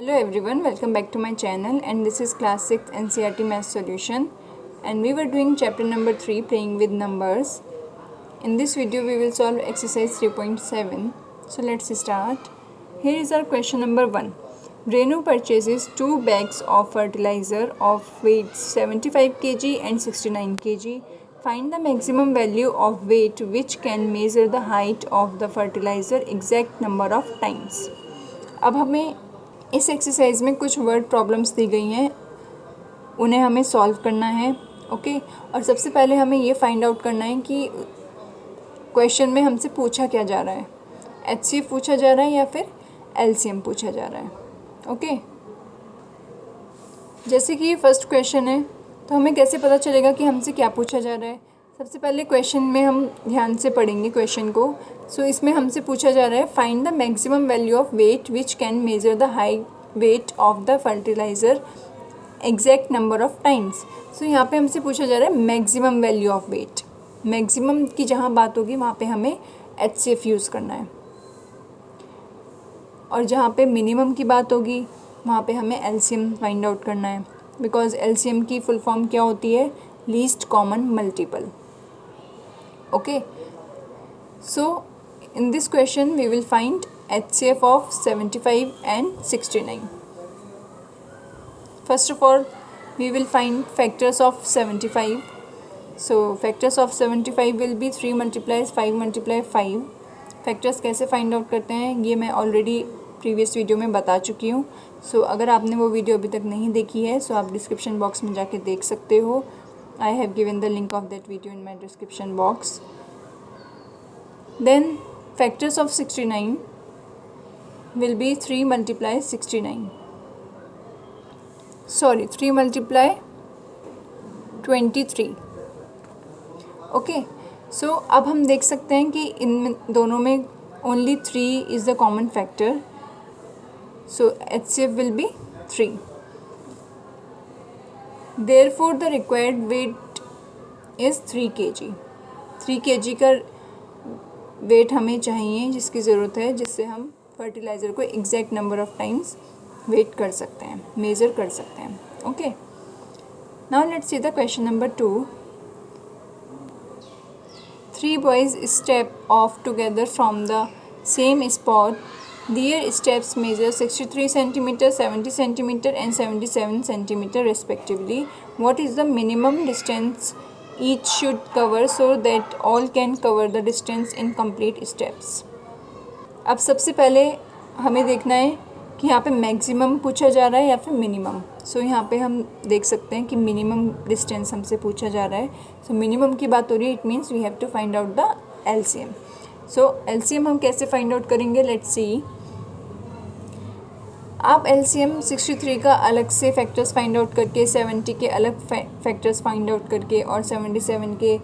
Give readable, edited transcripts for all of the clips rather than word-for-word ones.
Hello everyone, welcome back to my channel, and this is class 6 NCERT math solution, and we were doing chapter number 3 playing with numbers. In this video we will solve exercise 3.7. So let's start. Here is our question number 1. Renu purchases 2 bags of fertilizer of weight 75 kg and 69 kg. Find the maximum value of weight which can measure the height of the fertilizer exact number of times. अब हमें इस exercise में कुछ word problems दी गई हैं, उन्हें हमें solve करना है. ओके, और सबसे पहले हमें ये फाइंड आउट करना है कि क्वेश्चन में हमसे पूछा क्या जा रहा है. HCF पूछा जा रहा है या फिर LCM पूछा जा रहा है. ओके, जैसे कि ये फर्स्ट क्वेश्चन है तो हमें कैसे पता चलेगा कि हमसे क्या पूछा जा रहा है. सबसे पहले क्वेश्चन में हम ध्यान से पढ़ेंगे क्वेश्चन को. सो इसमें हमसे पूछा जा रहा है find the maximum value of weight which can measure the high weight of the fertiliser exact number of times. So यहाँ पे हमसे पूछा जा रहा है maximum value of weight. Maximum की जहाँ बात होगी वहाँ पे हमें HCF यूज़ करना है, और जहाँ पे मिनिमम की बात होगी वहाँ पे हमें LCM फाइंड आउट करना है, बिकॉज LCM की फुल फॉर्म क्या होती है, least common multiple. Okay, so in this question we will find HCF of 75 and 69. First of all, we will find factors of 75. So factors of 75 will be 3 multiplies 5 multiply 5. Factors कैसे find out करते हैं ये मैं already previous video में बता चुकी हूँ. सो अगर आपने वो वीडियो अभी तक नहीं देखी है सो आप डिस्क्रिप्शन बॉक्स में जाके देख सकते हो. I have given the link of that video in my description box. Then factors of 69 will be 3 multiply 69. Sorry, 3 multiply 23. Okay, so अब हम देख सकते हैं कि इन दोनों में only 3 is the common factor. So HCF will be 3. Therefore the required weight is 3 kg. 3 kg का weight हमें चाहिए जिसकी ज़रूरत है, जिससे हम फर्टिलाइज़र को exact number of times weight कर सकते हैं, मेज़र कर सकते हैं. Okay, now let's see the question number 2. 3 boys step off together from the same spot. Their steps measure 63 cm, 70 cm and 77 cm respectively. What is the minimum distance each should cover so that all can cover the distance in complete steps? अब सबसे पहले हमें देखना है कि यहाँ पे maximum पूछा जा रहा है या फिर मिनिमम. सो यहाँ पे हम देख सकते हैं कि मिनिमम डिस्टेंस हमसे पूछा जा रहा है. सो मिनिमम की बात हो रही है, it means we have to find out the LCM. So LCM हम कैसे फाइंड आउट करेंगे, लेट्स सी. आप LCM 63 का अलग से फैक्टर्स फाइंड आउट करके, 70 के अलग फैक्टर्स फाइंड आउट करके और 77 के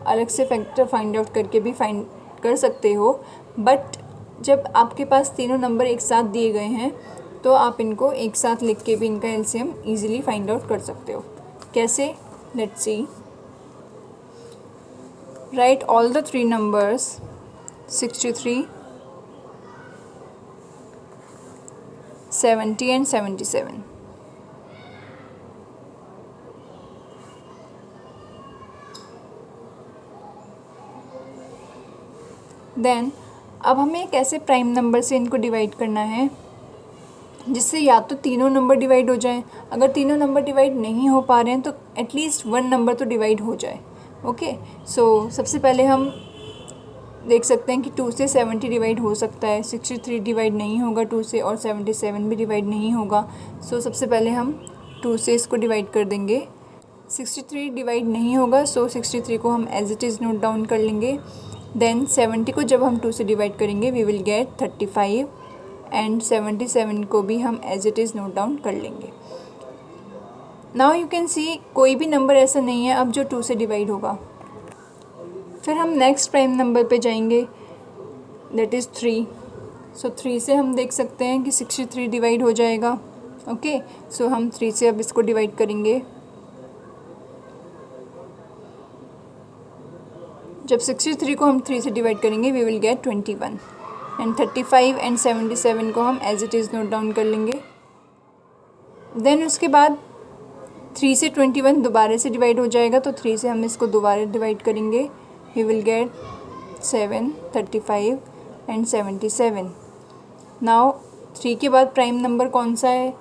अलग से फैक्टर फाइंड आउट करके भी फाइंड कर सकते हो. बट जब आपके पास तीनों नंबर एक साथ दिए गए हैं तो आप इनको एक साथ लिख के भी इनका LCM ईजिली फाइंड आउट कर सकते हो. कैसे, let's see. Write all the 3 numbers 63, 70 and 77. Then अब हमें एक ऐसे प्राइम नंबर से इनको डिवाइड करना है जिससे या तो तीनों नंबर डिवाइड हो जाएं. अगर तीनों नंबर डिवाइड नहीं हो पा रहे हैं तो एटलीस्ट 1 नंबर तो डिवाइड हो जाए. ओके, सो सबसे पहले हम देख सकते हैं कि 2 से 70 डिवाइड हो सकता है, 63 डिवाइड नहीं होगा 2 से, और 77 भी डिवाइड नहीं होगा. सो सबसे पहले हम 2 से इसको डिवाइड कर देंगे. 63 डिवाइड नहीं होगा, सो 63 को हम as it is note down कर लेंगे. देन 70 को जब हम 2 से डिवाइड करेंगे वी विल गेट 35, एंड 77 को भी हम as it is note down कर लेंगे. नाउ यू कैन सी कोई भी नंबर ऐसा नहीं है अब जो 2 से डिवाइड होगा. फिर हम नेक्स्ट प्राइम नंबर पे जाएंगे, दैट इज़ 3. सो 3 से हम देख सकते हैं कि 63 डिवाइड हो जाएगा. ओके, सो हम 3 से अब इसको डिवाइड करेंगे. जब 63 को हम 3 से डिवाइड करेंगे we will get 21, and 35 and 77 को हम as it is note down कर लेंगे. देन उसके बाद 3 से 21 दोबारा से डिवाइड हो जाएगा, तो 3 से हम इसको दोबारा डिवाइड करेंगे, we will get 7, 35 and 77। Now 3 के बाद प्राइम नंबर कौन सा है,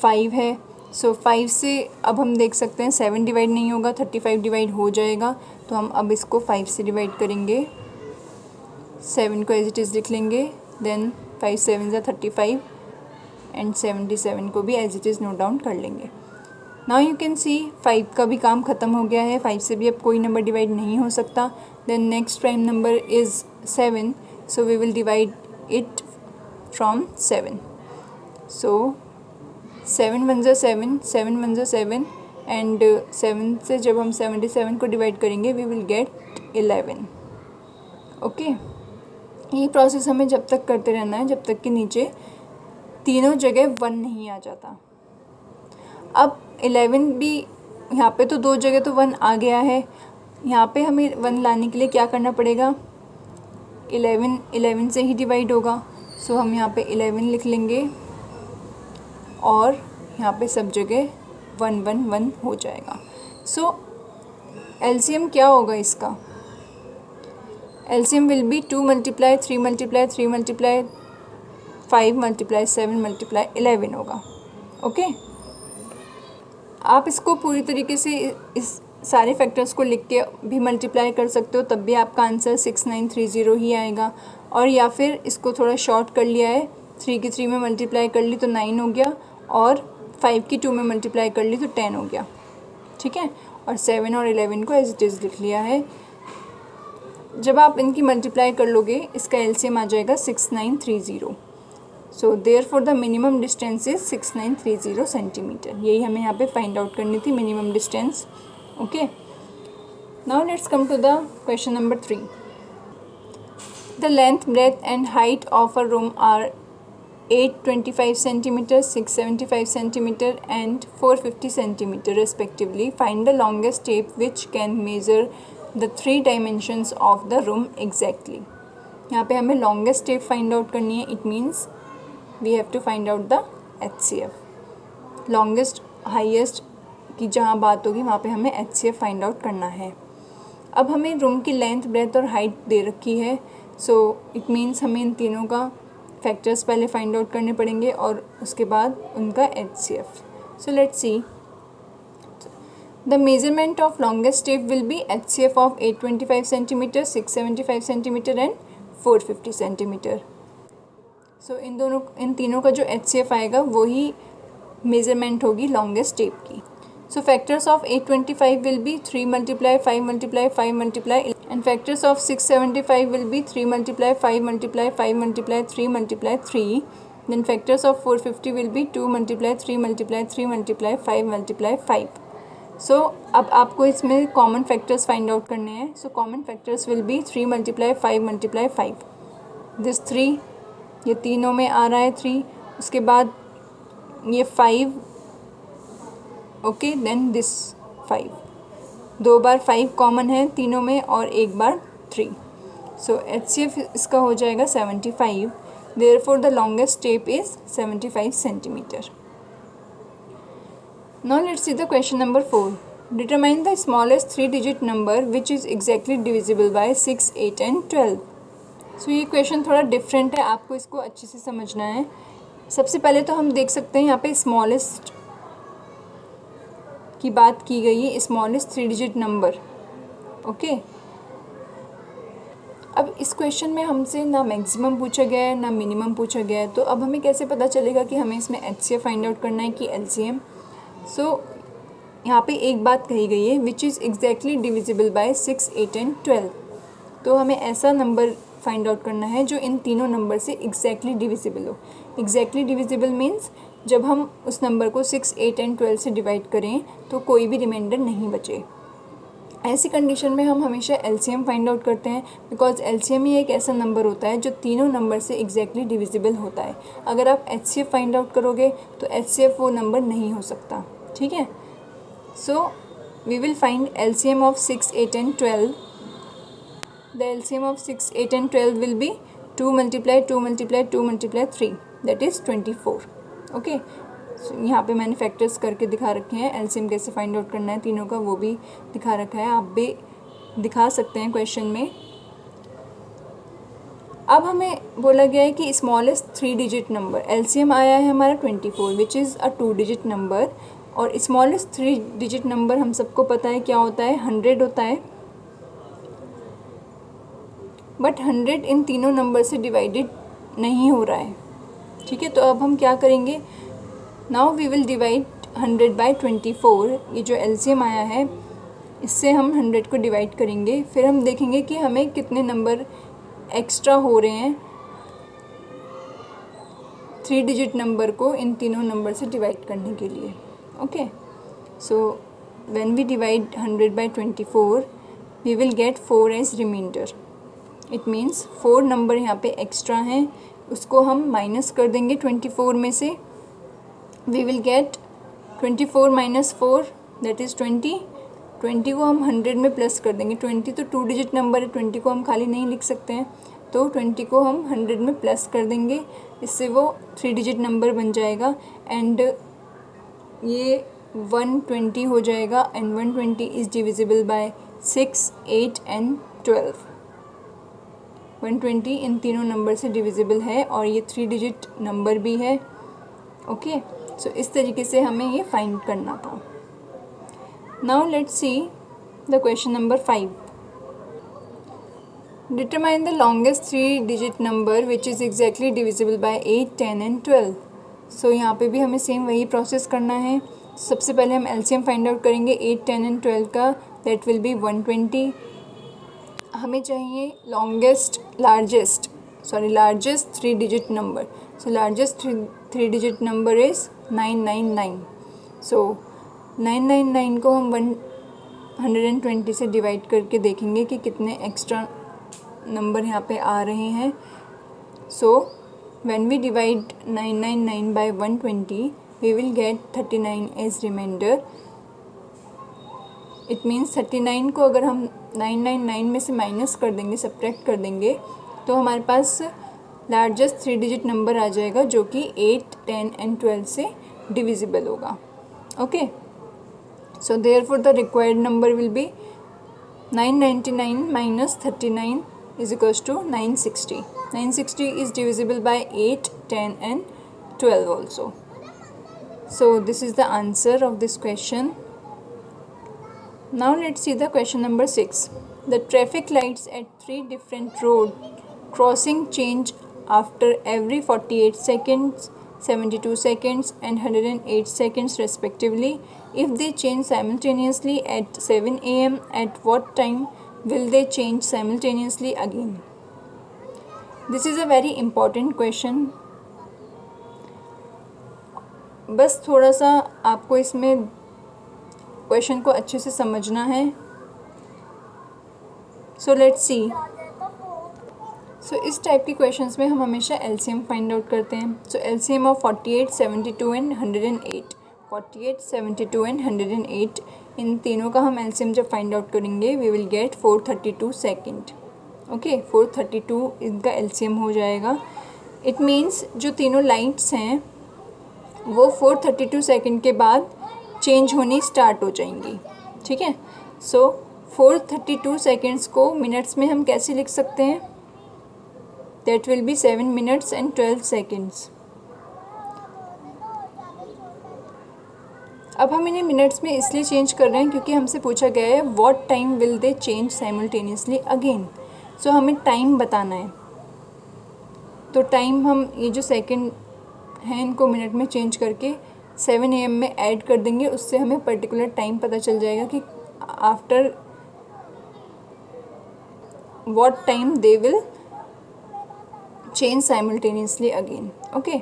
5 है। सो 5 से अब हम देख सकते हैं 7 डिवाइड नहीं होगा, 35 डिवाइड हो जाएगा, तो हम अब इसको 5 से डिवाइड करेंगे, 7 को एज इट इज़ लिख लेंगे, देन 5 7 ज़ा 35 एंड 77 को भी as it is note down कर लेंगे। नाउ यू कैन सी 5 का भी काम ख़त्म हो गया है, 5 से भी अब कोई नंबर डिवाइड नहीं हो सकता। Then next prime number is 7, so we will divide it from 7। So 7 1 ज़ा 7, 7 1 ज़ा 7 एंड 7 से जब हम 77 को डिवाइड करेंगे वी विल गेट 11। ओके, ये प्रोसेस हमें जब तक करते रहना है जब तक कि नीचे तीनों जगह 1 नहीं आ जाता। अब 11 भी यहाँ पे तो 2 जगह तो 1 आ गया है, यहाँ पे हमें 1 लाने के लिए क्या करना पड़ेगा, 11 से ही डिवाइड होगा, सो हम यहाँ पे 11 लिख लेंगे और यहाँ पे सब जगह 1 1 1 हो जाएगा। सो एलसीएम क्या होगा इसका, LCM will be 2 multiply 3 multiply 3 multiply 5 multiply 7 multiply 11 होगा। ओके, आप इसको पूरी तरीके से इस सारे फैक्टर्स को लिख के भी मल्टीप्लाई कर सकते हो, तब भी आपका आंसर 6930 ही आएगा। और या फिर इसको थोड़ा शॉर्ट कर लिया है, 3 की 3 में मल्टीप्लाई कर ली तो 9 हो गया, और 5 की 2 में मल्टीप्लाई कर ली तो 10 हो गया, ठीक है। और 7 और 11 को एज इट इज़ लिख लिया है। जब आप इनकी मल्टीप्लाई कर लोगे इसका एलसीएम आ जाएगा 6930। So therefore the minimum distance is 6930 centimetre. यही हमें यहाँ पे फाइंड आउट करनी थी, minimum distance. Okay, now let's come to the question number 3। The length, breadth and height of a room are 825 centimeter, 675 centimeter and 450 centimeter respectively. Find the longest tape which can measure the 3 dimensions of the room exactly. यहाँ पे हमें longest tape find out करनी है, it means we have to find out the HCF. longest, highest की जहाँ बात होगी वहाँ पे हमें HCF find out करना है। अब हमें रूम की लेंथ, ब्रेथ और हाइट दे रखी है, सो इट मीन्स हमें इन तीनों का फैक्टर्स पहले फाइंड आउट करने पड़ेंगे और उसके बाद उनका HCF. So let's see, the measurement of longest tape will be HCF of 825 centimetre, 675 centimetre and 450 centimetre. So इन तीनों का जो HCF आएगा वही मेजरमेंट होगी लॉन्गेस्ट टेप की। So factors of 825 will be 3 multiply 5 multiply 5 multiply, and factors of 675 will be 3 multiply 5 multiply 5 multiply 3 multiply 3. Then factors of 450 will be 2 multiply 3 multiply 3 multiply 5 multiply 5. So अब आपको इसमें common factors find out करने हैं। So common factors will be 3 multiply 5 multiply 5. This 3, ये तीनों में आ रहा है 3, उसके बाद ये 5, ओके, देन दिस 5, 2 बार 5 कॉमन है तीनों में और 1 बार 3। सो HCF इसका हो जाएगा 75। Therefore the longest tape is 75 centimetre. Now let's see the question number 4। Determine the smallest 3 digit number which is exactly divisible by 6, 8 and 12। सो ये क्वेश्चन थोड़ा डिफरेंट है, आपको इसको अच्छे से समझना है। सबसे पहले तो हम देख सकते हैं यहाँ पे स्मॉलेस्ट की बात की गई है, स्मॉलेस्ट 3 डिजिट नंबर। ओके, अब इस क्वेश्चन में हमसे ना मैक्सिमम पूछा गया है ना मिनिमम पूछा गया है, तो अब हमें कैसे पता चलेगा कि हमें इसमें HCF फाइंड आउट करना है कि LCM। सो यहाँ पे एक बात कही गई है which is exactly divisible by 6, 8 and 12। तो हमें ऐसा नंबर फाइंड आउट करना है जो इन तीनों नंबर से एग्जैक्टली डिविजिबल हो। एग्जैक्टली डिविजिबल मीन्स जब हम उस नंबर को 6, 8 एंड 12 से डिवाइड करें तो कोई भी रिमाइंडर नहीं बचे। ऐसी कंडीशन में हम हमेशा LCM फाइंड आउट करते हैं, बिकॉज LCM ही एक ऐसा नंबर होता है जो तीनों नंबर से एग्जैक्टली डिविजिबल होता है। अगर आप HCF फाइंड आउट करोगे तो HCF वो नंबर नहीं हो सकता, ठीक है। So we will find LCM of 6, 8 and 12। The LCM of 6, 8 and 12 will be 2 multiply 2 multiply 2 multiply 3, that is 24. Okay, यहाँ पे मैंने फैक्टर्स करके दिखा रखे हैं, एलसीएम कैसे फाइंड आउट करना है तीनों का वो भी दिखा रखा है, आप भी दिखा सकते हैं क्वेश्चन में। अब हमें बोला गया है कि स्मॉलेस्ट 3 डिजिट नंबर, एलसीएम आया है हमारा 24 which is a 2 digit number, और स्मॉलेस्ट 3 डिजिट नंबर हम सबको पता है क्या होता है, 100 होता है। बट 100 इन तीनों नंबर से डिवाइडेड नहीं हो रहा है, ठीक है। तो अब हम क्या करेंगे, now we will divide 100 by 24, ये जो एलसीएम आया है इससे हम 100 को डिवाइड करेंगे, फिर हम देखेंगे कि हमें कितने नंबर एक्स्ट्रा हो रहे हैं 3 डिजिट नंबर को इन तीनों नंबर से डिवाइड करने के लिए। Okay, so when we divide 100 by 24 we will get 4 as reminder. It means 4 number यहाँ पे एक्स्ट्रा हैं, उसको हम माइनस कर देंगे 24 में से। We will get 24 minus 4 that is 20। 20 को हम 100 में प्लस कर देंगे, 20 तो 2 डिजिट नंबर है, 20 को हम खाली नहीं लिख सकते हैं, तो 20 को हम 100 में प्लस कर देंगे, इससे वो 3 डिजिट नंबर बन जाएगा एंड ये 120 हो जाएगा। And 120 is divisible by 6, 8 and 12। 120 इन तीनों नंबर से डिविजिबल है और ये 3 डिजिट नंबर भी है। ओके, सो इस तरीके से हमें ये फाइंड करना था। Now let's see the question number 5। Determine the longest 3 digit number which is exactly divisible by 8, 10 and 12। सो यहाँ पे भी हमें सेम वही प्रोसेस करना है। सबसे पहले हम एलसीएम फाइंड आउट करेंगे 8, 10 एंड 12 का, दैट विल बी 120। हमें चाहिए largest 3 digit number. So largest 3 digit number is 999। सो 999 को हम 120 से डिवाइड करके देखेंगे कि कितने एक्स्ट्रा नंबर यहाँ पे आ रहे हैं। So when we divide 999 by 120 we will get 39 as reminder. It means 39 को अगर हम 999 में से माइनस कर देंगे, सब्ट्रैक्ट कर देंगे, तो हमारे पास लार्जेस्ट 3 डिजिट नंबर आ जाएगा जो कि 8, 10 एंड 12 से डिविजिबल होगा। Okay, so therefore the required number will be 999 minus 39 is equals to 960. 960 is divisible by 8, 10 and 12 also. So this is the answer of this question. Now let's see the question number 6. The traffic lights at 3 different road crossing change after every 48 seconds, 72 seconds and 108 seconds respectively. If they change simultaneously at 7 am, at what time will they change simultaneously again? This is a very important question. बस थोड़ा सा आपको इसमें question को अच्छे से समझना है। सो लेट्स सी। सो इस टाइप के क्वेश्चंस में हम हमेशा एलसीएम फाइंड आउट करते हैं। So LCM of 48, 72 and 108। 48, 72 and 108, इन तीनों का हम एलसीएम जब फाइंड आउट करेंगे we will get 432 second. Okay, 432 इनका एलसीएम हो जाएगा। इट मीन्स जो तीनों लाइट्स हैं वो 432 सेकेंड के बाद चेंज होनी स्टार्ट हो जाएंगी, ठीक है। सो 432 सेकेंड्स को मिनट्स में हम कैसे लिख सकते हैं, that will be 7 minutes and 12 seconds. अब हम इन्हें मिनट्स में इसलिए चेंज कर रहे हैं क्योंकि हमसे पूछा गया है what time will they change simultaneously again. So हमें टाइम बताना है, तो टाइम हम ये जो सेकंड हैं इनको मिनट में चेंज करके 7 AM में ऐड कर देंगे, उससे हमें पर्टिकुलर टाइम पता चल जाएगा कि after what time they will change simultaneously again. Okay,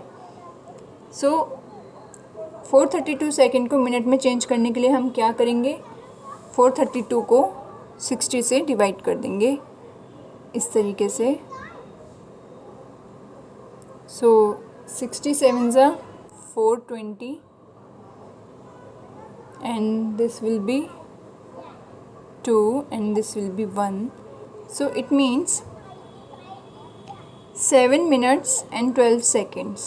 so 432 second को मिनट में चेंज करने के लिए हम क्या करेंगे, 432 को 60 से डिवाइड कर देंगे इस तरीके से। सो 67 ज़ा 420 and this will be 2 and this will be 1. So it means 7 minutes and 12 seconds.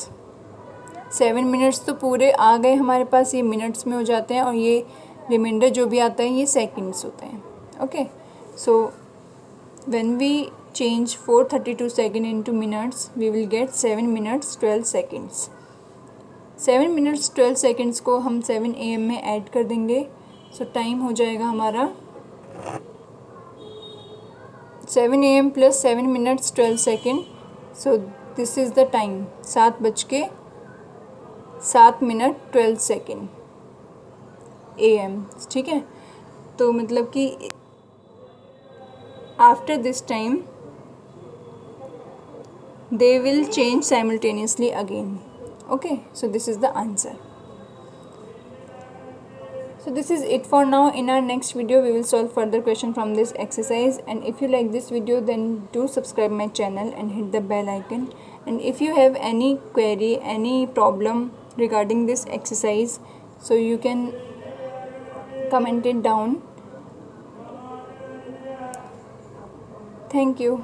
7 minutes तो पूरे आ गए हमारे पास, ये मिनट्स में हो जाते हैं, और ये रिमाइंडर जो भी आता है ये सेकंड्स होते हैं. Okay, so when we change 432 second into minutes, we will get 7 minutes 12 seconds. 7 minutes 12 seconds को हम 7 AM में ऐड कर देंगे. सो टाइम हो जाएगा हमारा 7 AM plus 7 minutes 12 second. So this is the time, 7:07 AM 12 ठीक है. तो मतलब कि after this time they will change simultaneously again. Okay, so this is the answer. So this is it for now. In our next video we will solve further question from this exercise, and if you like this video then do subscribe my channel and hit the bell icon. And if you have any query, any problem regarding this exercise, so you can comment it down. Thank you.